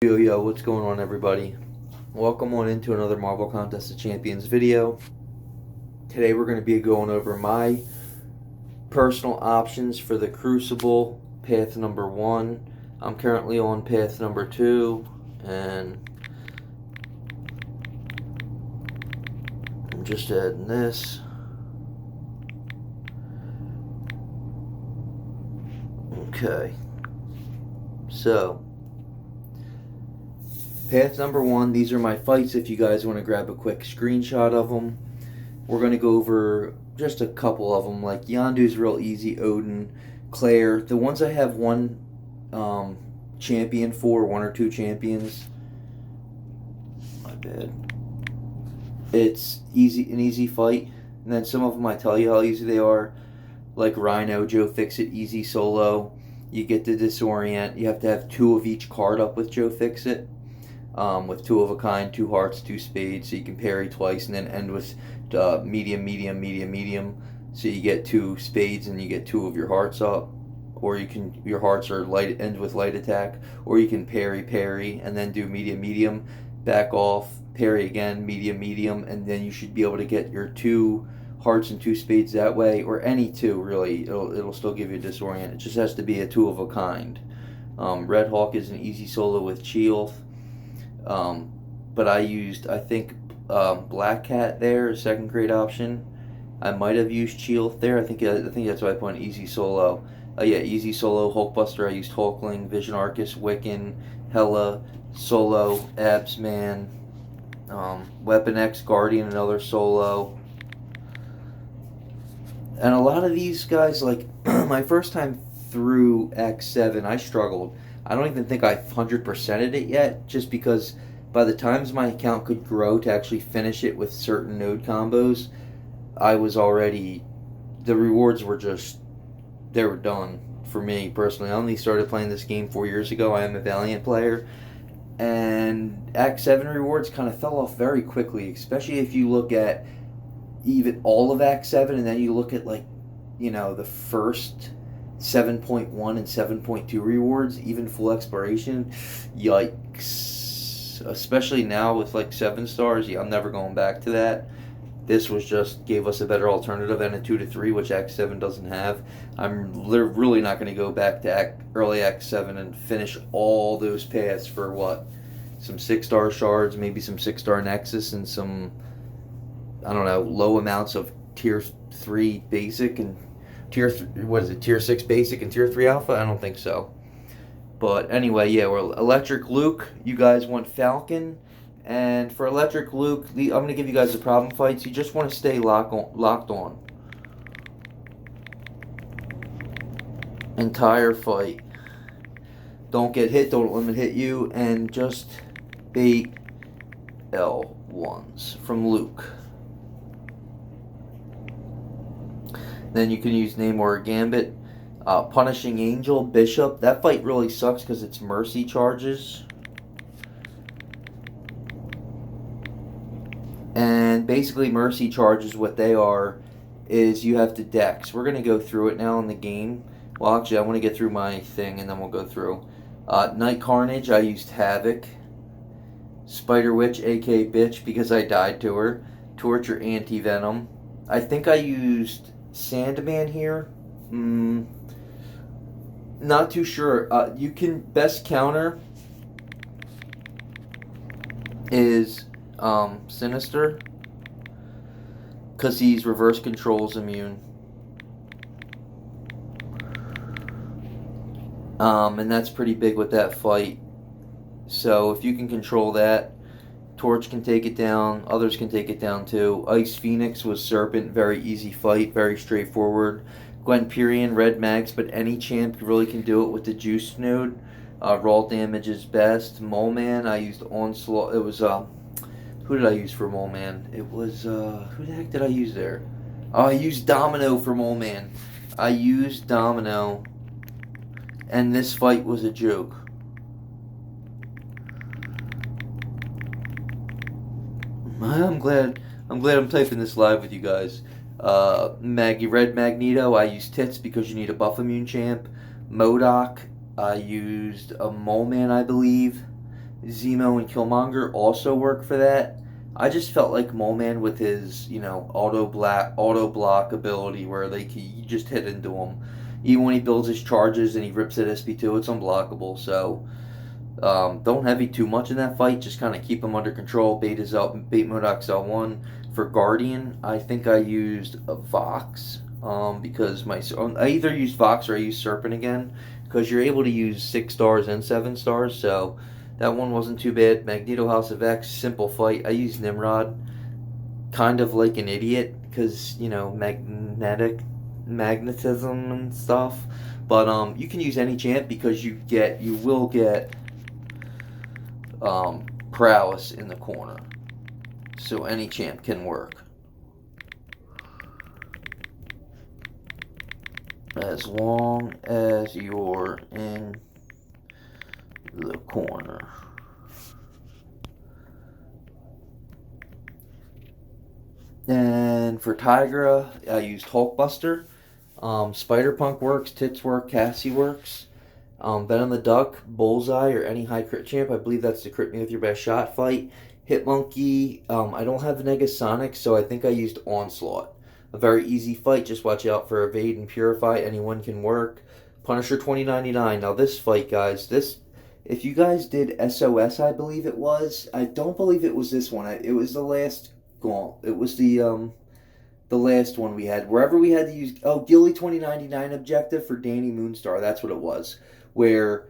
Yo, what's going on, everybody? Welcome on into another Marvel Contest of Champions video. Today we're going to be going over my personal options for the Crucible path number 1. I'm currently on path number 2, and I'm just adding this. Okay, so path number 1, these are my fights if you guys want to grab a quick screenshot of them. We're going to go over just a couple of them, like Yondu's real easy, Odin, Claire. The ones I have one champion for, one or two champions. My bad. It's an easy fight. And then some of them I tell you how easy they are, like Rhino, Joe Fixit, easy solo. You get to disorient. You have to have 2 of each card up with Joe Fixit. With 2 of a kind, 2 hearts, 2 spades, so you can parry twice and then end with medium. So you get 2 spades and you get 2 of your hearts up, or your hearts are end with light attack, or you can parry and then do medium, back off, parry again, medium, and then you should be able to get your 2 hearts and 2 spades that way, or any 2 really. It'll still give you a disorient. It just has to be a 2 of a kind. Red Hawk is an easy solo with Shield. But I used, I think, Black Cat there, second grade option. I might have used Shield there. I think that's why I put an easy solo. Easy solo, Hulkbuster. I used Hulkling, Vision Arcus, Wiccan, Hela, Solo, Absman, Weapon X, Guardian, another solo. And a lot of these guys, like, my first time through X7, I struggled. I don't even think I 100%ed it yet, just because by the times my account could grow to actually finish it with certain node combos, I was already, the rewards were just, they were done for me personally. I only started playing this game 4 years ago. I am a Valiant player, and Act 7 rewards kind of fell off very quickly, especially if you look at even all of Act 7, and then you look at, like, the first 7.1 and 7.2 rewards, even full exploration. Yikes. Especially now with like 7 stars, I'm never going back to that. This was just gave us a better alternative and a 2 to 3, which Act 7 doesn't have. I'm really not going to go back to early Act 7 and finish all those paths for what? Some 6-star shards, maybe some 6-star Nexus, and some, I don't know, low amounts of tier 3 basic and tier 6 basic and tier 3 alpha? I don't think so. But anyway, we're Electric Luke. You guys want Falcon, and for Electric Luke, I'm going to give you guys the problem fights. You just want to stay locked on. Entire fight. Don't get hit, don't let him hit you, and just bait L1s from Luke. Then you can use Namor or Gambit. Punishing Angel, Bishop. That fight really sucks because it's mercy charges. And basically mercy charges, what they are, is you have to dex. We're going to go through it now in the game. Well, actually, I want to get through my thing and then we'll go through. Night Carnage, I used Havoc. Spider Witch, aka Bitch, because I died to her. Torture, Anti-Venom. I think I used Sandman here. Not too sure. You can best counter is Sinister, because he's reverse controls immune. And that's pretty big with that fight. So if you can control that, Torch can take it down. Others can take it down too. Ice Phoenix was Serpent. Very easy fight. Very straightforward. Gwenperion, Red Mags, but any champ really can do it with the Juice node. Raw damage is best. Mole Man, I used Onslaught. It was, who did I use for Mole Man? It was, who the heck did I use there? Oh, I used Domino for Mole Man. I used Domino, and this fight was a joke. I'm glad I'm typing this live with you guys. Red Magneto, I use Tits because you need a buff immune champ. Mcoc, I used a Mole Man, I believe. Zemo and Killmonger also work for that. I just felt like Mole Man with his, auto block ability where you just hit into him. Even when he builds his charges and he rips at SP2, it's unblockable. So don't heavy too much in that fight. Just kind of keep him under control. Bait Modoc's L1. For Guardian, I think I used a Vox because I either used Vox or I used Serpent again because you're able to use 6 stars and 7 stars. So that one wasn't too bad. Magneto House of X, simple fight. I used Nimrod, kind of like an idiot because magnetism and stuff. But you can use any champ because you will get prowess in the corner. So any champ can work. As long as you're in the corner. And for Tigra, I used Hulkbuster. Spider-Punk works, Tits work, Cassie works. Venom the Duck, Bullseye, or any high crit champ. I believe that's the crit me with your best shot fight. Hitmonkey, I don't have Negasonic, so I think I used Onslaught. A very easy fight, just watch out for Evade and Purify. Anyone can work. Punisher 2099. Now this fight, guys, if you guys did SOS, I believe it was. I don't believe it was this one. It was the last It was the last one we had. Wherever we had to use Gilly 2099 objective for Danny Moonstar. That's what it was. Where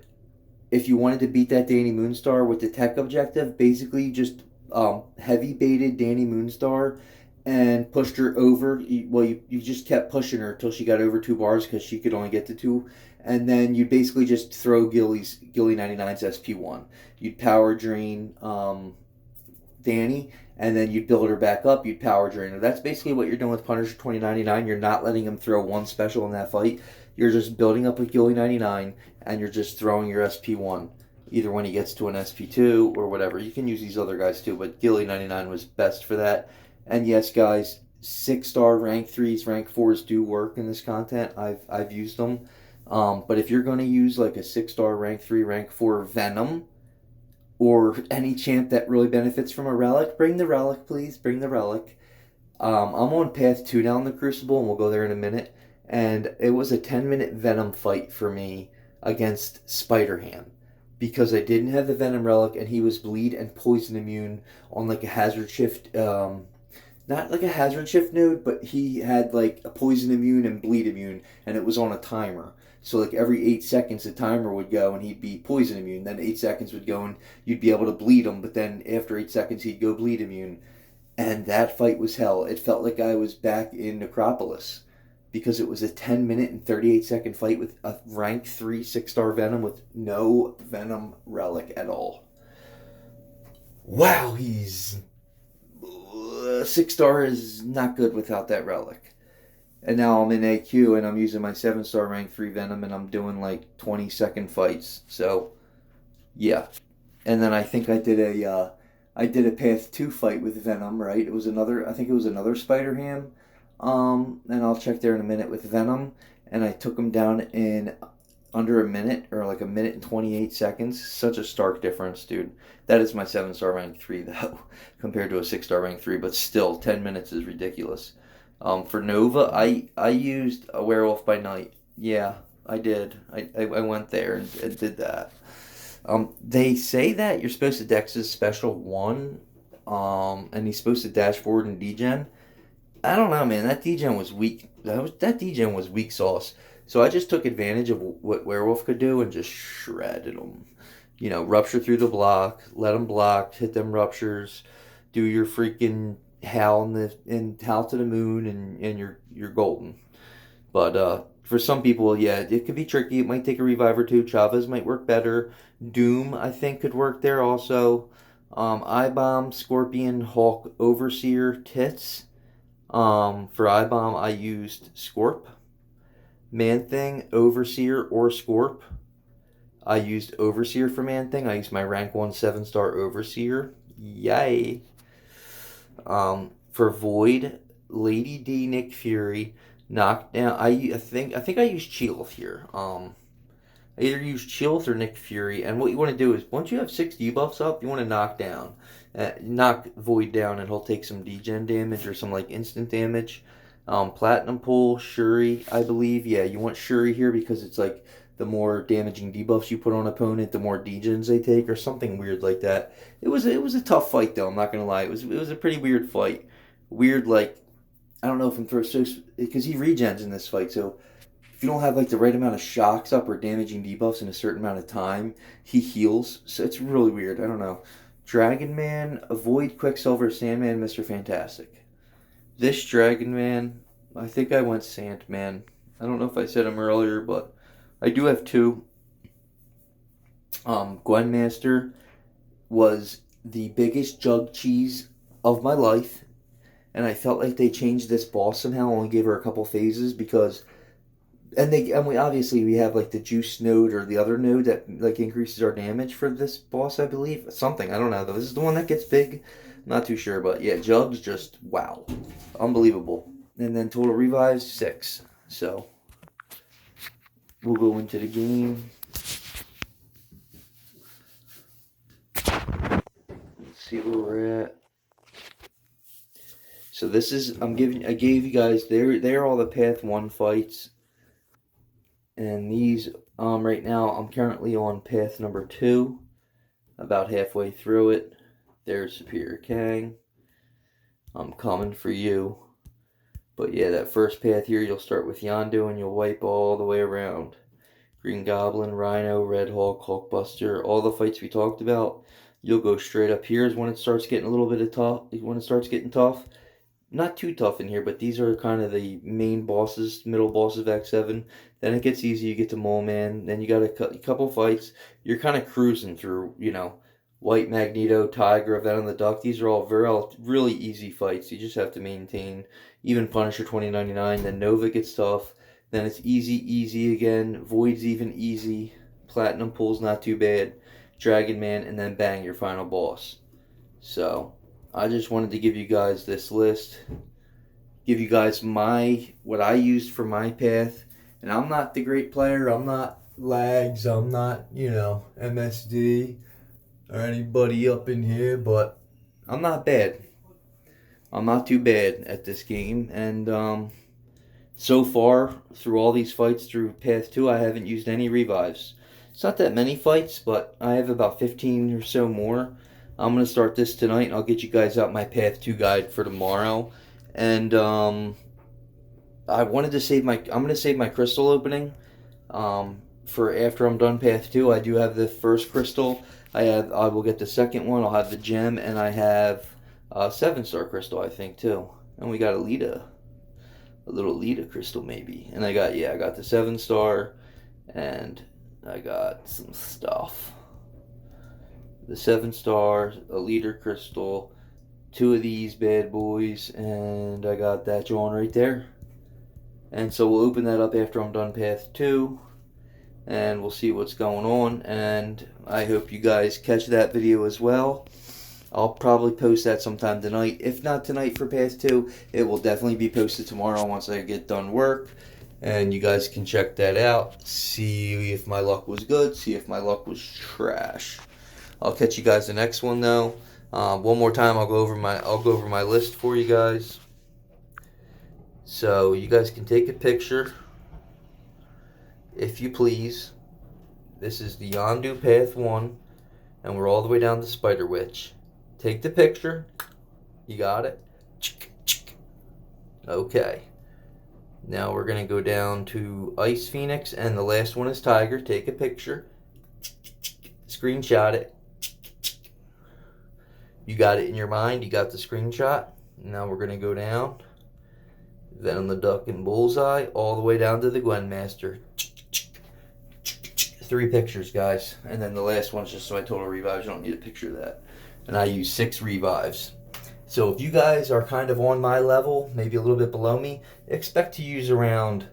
if you wanted to beat that Danny Moonstar with the tech objective, basically you just heavy baited Danny Moonstar and pushed her over. You just kept pushing her until she got over 2 bars because she could only get to 2. And then you basically just throw Gilly 99's SP1. You'd power drain Danny, and then you'd build her back up. You'd power drain her. That's basically what you're doing with Punisher 2099. You're not letting him throw one special in that fight. You're just building up with Gilly 99, and you're just throwing your SP1. Either when he gets to an SP2 or whatever. You can use these other guys too, but Gilly 99 was best for that. And yes, guys, 6-star rank 3s, rank 4s do work in this content. I've used them. But if you're going to use like a 6-star rank 3, rank 4 Venom, or any champ that really benefits from a relic, bring the relic, please. Bring the relic. I'm on path 2 now in the Crucible, and we'll go there in a minute. And it was a 10-minute Venom fight for me against Spider-Ham. Because I didn't have the Venom relic, and he was bleed and poison immune on like a hazard shift, not like a hazard shift node, but he had like a poison immune and bleed immune, and it was on a timer. So like every 8 seconds the timer would go and he'd be poison immune. Then 8 seconds would go and you'd be able to bleed him, but then after 8 seconds he'd go bleed immune. And that fight was hell. It felt like I was back in Necropolis because it was a 10-minute and 38-second fight with a rank 3 6-star Venom with no Venom relic at all. Wow, he's 6-star is not good without that relic. And now I'm in AQ and I'm using my 7-star rank 3 Venom and I'm doing like 20-second fights. So, yeah. And then I think I did a path 2 fight with Venom, right? I think it was another Spider-Ham. And I'll check there in a minute with Venom. And I took him down in under a minute, or like a minute and 28 seconds. Such a stark difference, dude. That is my 7-star rank 3, though, compared to a 6-star rank 3. But still, 10 minutes is ridiculous. For Nova, I used a Werewolf by Night. Yeah, I did. I went there and did that. They say that you're supposed to dex his special 1, and he's supposed to dash forward and degen. I don't know, man. That degen was weak. That degen was weak sauce. So I just took advantage of what Werewolf could do and just shredded him. Rupture through the block, let them block, hit them ruptures, do your freaking howl howl to the moon, and you're golden. But for some people, yeah, it could be tricky. It might take a revive or 2. Chavez might work better. Doom, I think, could work there also. I-Bomb, Scorpion, Hulk, Overseer, Tits. For I-Bomb, I used Scorp. Man-Thing, Overseer, or Scorp. I used Overseer for Man-Thing. I used my rank 1 7-star Overseer. Yay. For Void, Lady D, Nick Fury, Knockdown. I think I used Cheel here. I either use Chillth or Nick Fury. And what you want to do is, once you have 6 debuffs up, you want to knock Void down, and he'll take some degen damage or some like instant damage. Platinum Pull, Shuri, I believe. Yeah, you want Shuri here because it's like the more damaging debuffs you put on an opponent, the more degens they take, or something weird like that. It was a tough fight though. I'm not gonna lie. It was a pretty weird fight. Weird, like, I don't know if I'm first, because he regens in this fight. So if you don't have like the right amount of shocks up or damaging debuffs in a certain amount of time, he heals. So it's really weird. I don't know. Dragon Man, Avoid, Quicksilver, Sandman, Mr. Fantastic. This Dragon Man, I think I went Sandman. I don't know if I said him earlier, but I do have 2. Gwynmaster was the biggest jug cheese of my life, and I felt like they changed this boss somehow. Only gave her a couple phases because, and we obviously we have like the juice node or the other node that like increases our damage for this boss. I believe something. I don't know though. This is the one that gets big. Not too sure, but yeah, Jugs just wow, unbelievable. And then total revives 6. So we'll go into the game. Let's see where we're at. So this is I gave you guys they're all the Path 1 fights. And these right now I'm currently on path number 2. About halfway through it. There's Superior Kang. I'm coming for you. But yeah, that first path here, you'll start with Yondu and you'll wipe all the way around. Green Goblin, Rhino, Red Hulk, Hulkbuster, all the fights we talked about. You'll go straight up here is when it starts getting a little bit of tough. When it starts getting tough. Not too tough in here, but these are kind of the main bosses, middle bosses of Act 7. Then it gets easy, you get to Mole Man. Then you got a couple fights. You're kind of cruising through, White Magneto, Tiger, Venom the Duck. These are all really easy fights. You just have to maintain. Even Punisher 2099. Then Nova gets tough. Then it's easy again. Void's even easy. Platinum Pull's not too bad. Dragon Man, and then bang, your final boss. So I just wanted to give you guys this list. Give you guys what I used for my path. And I'm not the great player. I'm not Lags. I'm not, MSD. Or anybody up in here, but I'm not bad. I'm not too bad at this game, and so far, through all these fights through Path 2, I haven't used any revives. It's not that many fights, but I have about 15 or so more. I'm going to start this tonight, and I'll get you guys out my Path 2 guide for tomorrow. And I wanted to I'm going to save my crystal opening for after I'm done Path 2. I do have the first crystal. I will get the second one. I'll have the gem, and I have a 7-star crystal, I think, too. And we got a little Lita crystal, maybe. And I got the 7-star, and I got some stuff. The 7-star, a Lita crystal, 2 of these bad boys, and I got that John right there. And so we'll open that up after I'm done Path 2. And we'll see what's going on, and I hope you guys catch that video as well. I'll probably post that sometime tonight. If not tonight for Path 2, it will definitely be posted tomorrow once I get done work. And you guys can check that out. See if my luck was good. See if my luck was trash. I'll catch you guys the next one though. One more time, I'll go over my list for you guys. So you guys can take a picture, if you please. This is the Yondu Path 1, and we're all the way down to Spider Witch. Take the picture. You got it? Okay. Now we're going to go down to Ice Phoenix, and the last one is Tiger. Take a picture. Screenshot it. You got it in your mind. You got the screenshot. Now we're going to go down. Venom the Duck and Bullseye, all the way down to the Gwynmaster. 3 pictures, guys. And then the last one's just so I total revives. You don't need a picture of that. And I use 6 revives. So if you guys are kind of on my level, maybe a little bit below me, expect to use around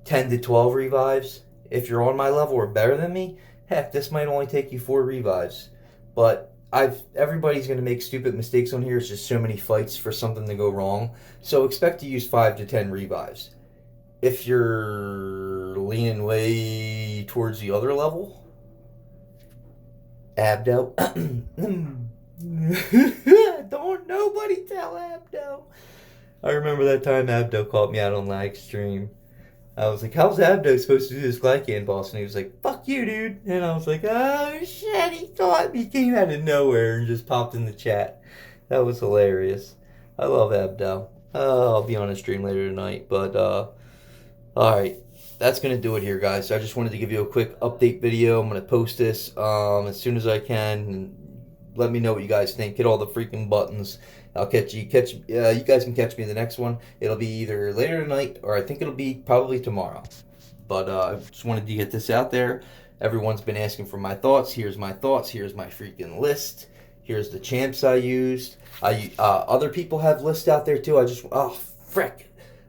10 to 12 revives. If you're on my level or better than me, heck, this might only take you 4 revives. But everybody's going to make stupid mistakes on here. It's just so many fights for something to go wrong. So expect to use 5 to 10 revives. if you're leaning way towards the other level, Abdo. Don't nobody tell Abdo. I remember that time Abdo called me out on lag stream. I was like, how's Abdo supposed to do this Glycan boss? And he was like, fuck you, dude. And I was like, oh shit, he thought me. Came out of nowhere and just popped in the chat. That was hilarious. I love Abdo. I'll be on a stream later tonight. But, alright. That's going to do it here, guys. So I just wanted to give you a quick update video. I'm going to post this as soon as I can. And let me know what you guys think. Hit all the freaking buttons. I'll catch you. You guys can catch me in the next one. It'll be either later tonight or I think it'll be probably tomorrow. But I just wanted to get this out there. Everyone's been asking for my thoughts. Here's my thoughts. Here's my freaking list. Here's the champs I used. Other people have lists out there too. Frick.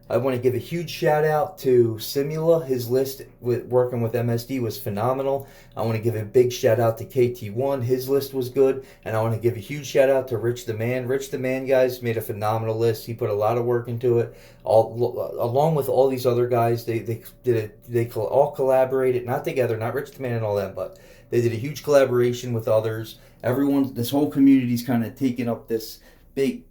I want to give a huge shout out to Simula. His list working with MSD was phenomenal. I want to give a big shout out to KT1. His list was good. And I want to give a huge shout out to Rich the Man. Rich the Man, guys, made a phenomenal list. He put a lot of work into it. Along with all these other guys, they all collaborated. Not together, not Rich the Man and all that, but they did a huge collaboration with others. This whole community's kind of taking up this big,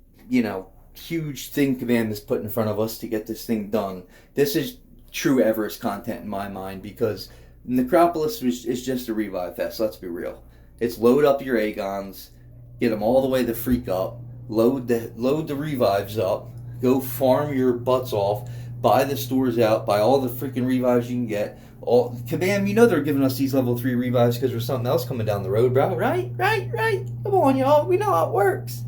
huge thing Command has put in front of us to get this thing done. This is true Everest content in my mind because Necropolis is just a revive fest. Let's be real. It's load up your Agons, get them all the way the freak up, load the revives up, go farm your butts off, buy the stores out, buy all the freaking revives you can get. Kabam, they're giving us these level 3 revives because there's something else coming down the road, bro. Right. Come on, y'all. We know how it works.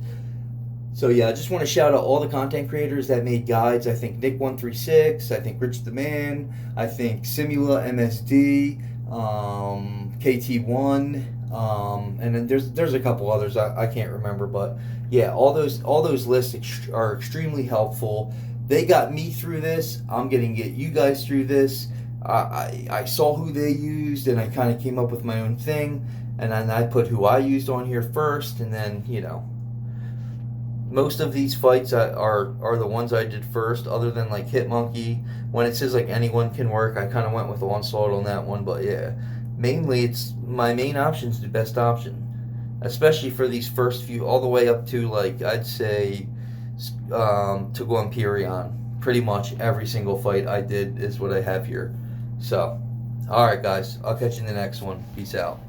So yeah, I just want to shout out all the content creators that made guides. I think Nick136, I think Rich the Man, I think Simula MSD, KT1, and then there's a couple others I can't remember, but yeah, all those lists are extremely helpful. They got me through this. I'm gonna get you guys through this. I saw who they used and I kind of came up with my own thing, and then I put who I used on here first, and then most of these fights are the ones I did first, other than like Hitmonkey. When it says like anyone can work, I kind of went with Onslaught on that one, but yeah, mainly it's my main option's the best option, especially for these first few, all the way up to like I'd say to go Empyrean. Pretty much every single fight I did is what I have here. So, alright guys, I'll catch you in the next one. Peace out.